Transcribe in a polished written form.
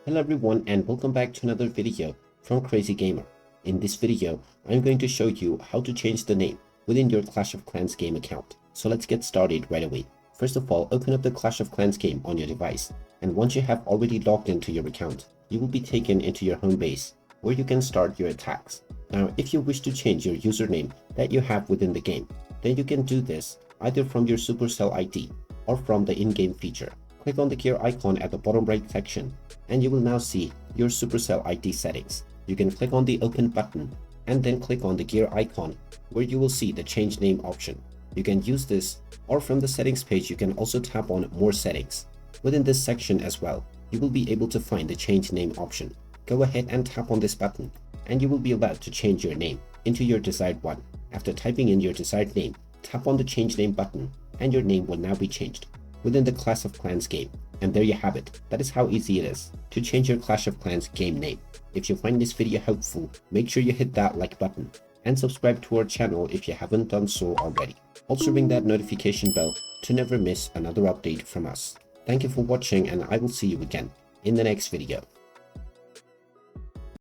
Hello everyone and welcome back to another video from Crazy Gamer. In this video, I'm going to show you how to change the name within your Clash of Clans game account. So let's get started right away. First of all, open up the Clash of Clans game on your device, and once you have already logged into your account, you will be taken into your home base where you can start your attacks. Now, if you wish to change your username that you have within the game, then you can do this either from your Supercell ID or from the in-game feature. Click on the gear icon at the bottom right section and you will now see your Supercell ID settings. You can click on the open button and then click on the gear icon where you will see the change name option. You can use this, or from the settings page you can also tap on more settings. Within this section as well, you will be able to find the change name option. Go ahead and tap on this button and you will be allowed to change your name into your desired one. After typing in your desired name, tap on the change name button and your name will now be changed within the Clash of Clans game. And there you have it. That is how easy it is to change your Clash of Clans game name. If you find this video helpful, make sure you hit that like button and subscribe to our channel if you haven't done so already. Also ring that notification bell to never miss another update from us. Thank you for watching and I will see you again in the next video.